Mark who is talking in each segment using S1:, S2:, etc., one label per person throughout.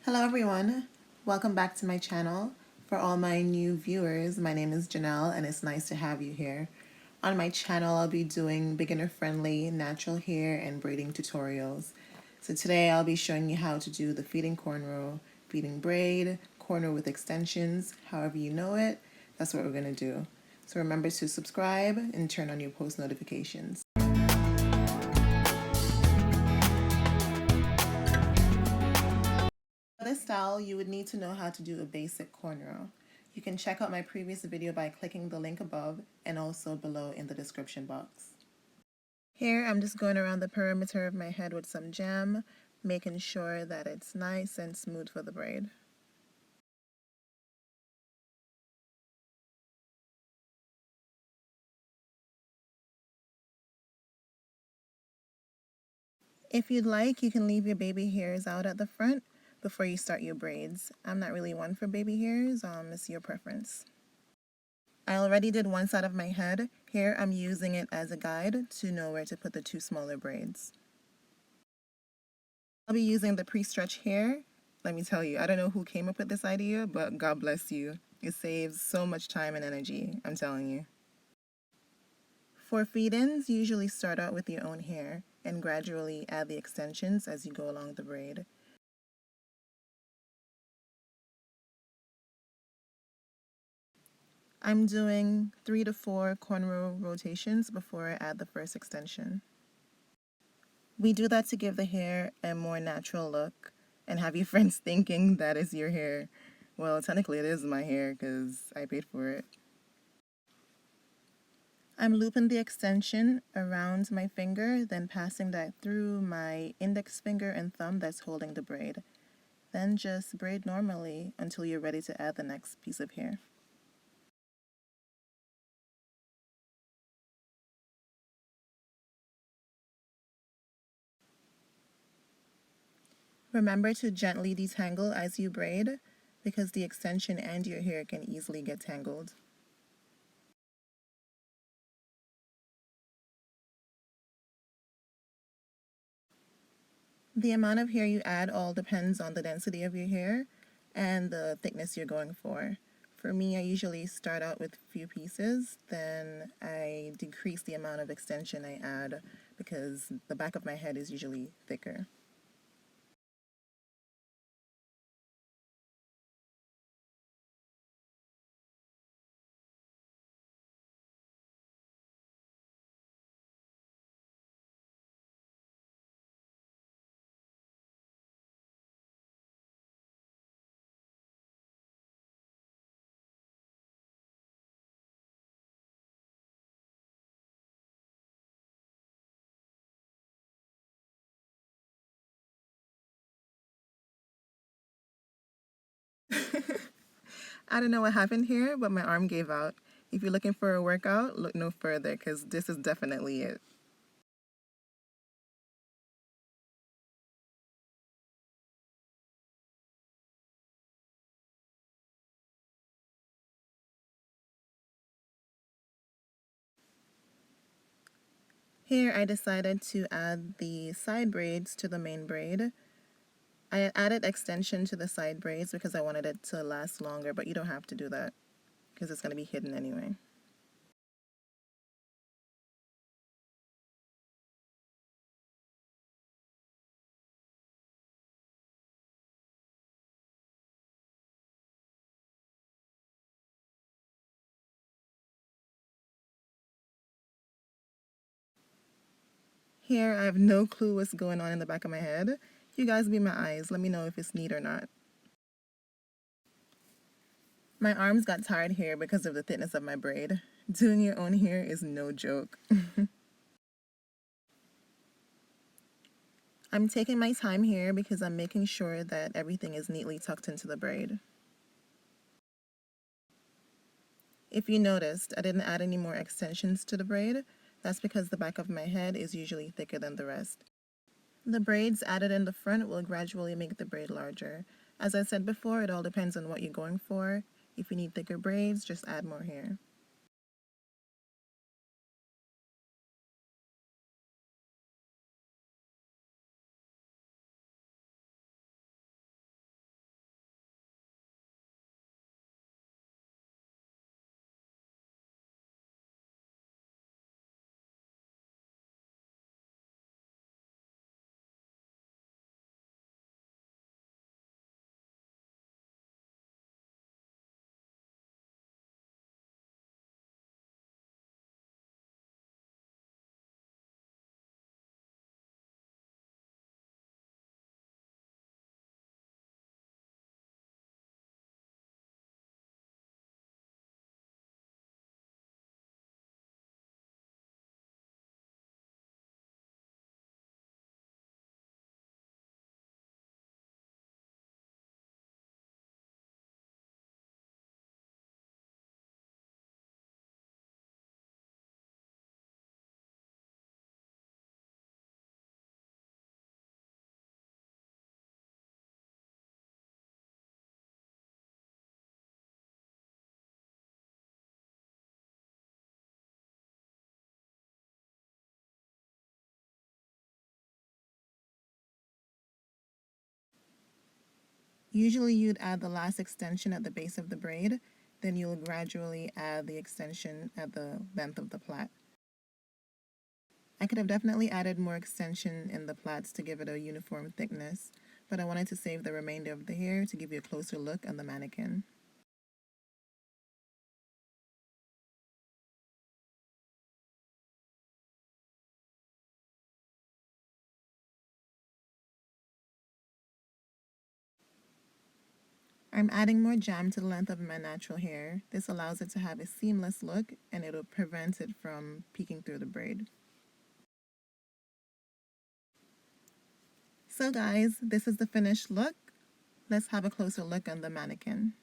S1: Hello everyone, welcome back to my channel. For all my new viewers, my name is Jenelle and it's nice to have you here. On my channel, I'll be doing beginner-friendly natural hair and braiding tutorials. So today I'll be showing you how to do the feeding cornrow, feeding braid, cornrow with extensions, however you know it, that's what we're going to do. So remember to subscribe and turn on your post notifications. For this style, you would need to know how to do a basic cornrow. You can check out my previous video by clicking the link above and also below in the description box. Here, I'm just going around the perimeter of my head with some jam, making sure that it's nice and smooth for the braid. If you'd like, you can leave your baby hairs out at the front before you start your braids. I'm not really one for baby hairs, it's your preference. I already did one side of my head. Here I'm using it as a guide to know where to put the two smaller braids. I'll be using the pre-stretch hair. Let me tell you, I don't know who came up with this idea, but God bless you. It saves so much time and energy, I'm telling you. For feed-ins, usually start out with your own hair and gradually add the extensions as you go along the braid. I'm doing 3 to 4 cornrow rotations before I add the first extension. We do that to give the hair a more natural look and have your friends thinking that is your hair. Well, technically it is my hair because I paid for it. I'm looping the extension around my finger, then passing that through my index finger and thumb that's holding the braid. Then just braid normally until you're ready to add the next piece of hair. Remember to gently detangle as you braid because the extension and your hair can easily get tangled. The amount of hair you add all depends on the density of your hair and the thickness you're going for. For me, I usually start out with a few pieces, then I decrease the amount of extension I add because the back of my head is usually thicker. I don't know what happened here, but my arm gave out. If you're looking for a workout, look no further because this is definitely it. Here I decided to add the side braids to the main braid. I added extension to the side braids because I wanted it to last longer, but you don't have to do that because it's going to be hidden anyway. Here I have no clue what's going on in the back of my head. You guys be my eyes. Let me know if it's neat or not. My arms got tired here because of the thickness of my braid. Doing your own hair is no joke. I'm taking my time here because I'm making sure that everything is neatly tucked into the braid. If you noticed, I didn't add any more extensions to the braid. That's because the back of my head is usually thicker than the rest. The braids added in the front will gradually make the braid larger. As I said before, it all depends on what you're going for. If you need thicker braids, just add more hair. Usually you'd add the last extension at the base of the braid, then you'll gradually add the extension at the length of the plait. I could have definitely added more extension in the plaits to give it a uniform thickness, but I wanted to save the remainder of the hair to give you a closer look on the mannequin. I'm adding more jam to the length of my natural hair. This allows it to have a seamless look and it'll prevent it from peeking through the braid. So guys, this is the finished look. Let's have a closer look on the mannequin.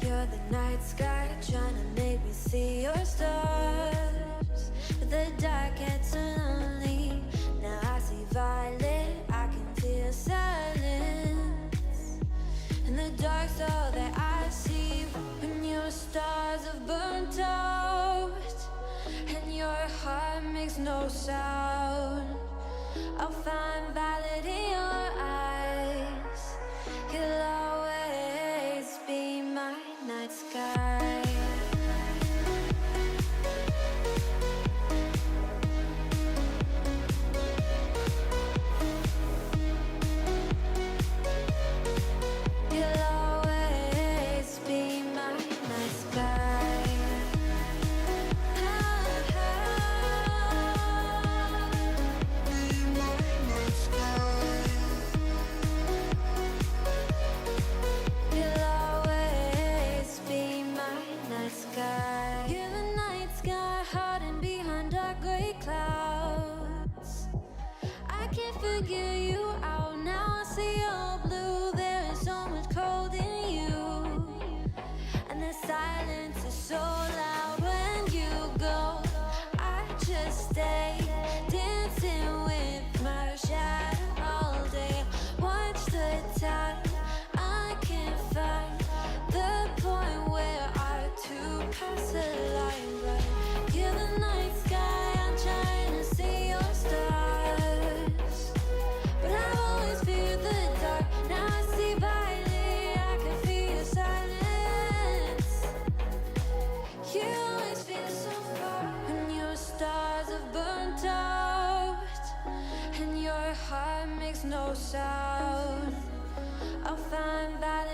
S2: You're the night sky trying to make me see your stars, but the dark gets lonely. Now I see violet, I can feel silence. And the dark's all that I see when your stars have burnt out and your heart makes no sound. I'll find violet in your eyes. You'll always be my night sky. You'll always be my night sky. Be my night sky. You'll always be my night sky. You're the night sky hiding behind dark gray clouds. I can't figure you out now. I see your blue. There is so much cold in you, and the silence is so loud when you go. I just stay dancing with my shadow all day. Watch the time. I can't find the point where our two paths align. But you're the night sky. I'm trying to see your stars, but I've always feared the dark. Now I see violet. I can feel your silence. You always feel so far when your stars have burnt out and your heart makes no sound. I'll find violet.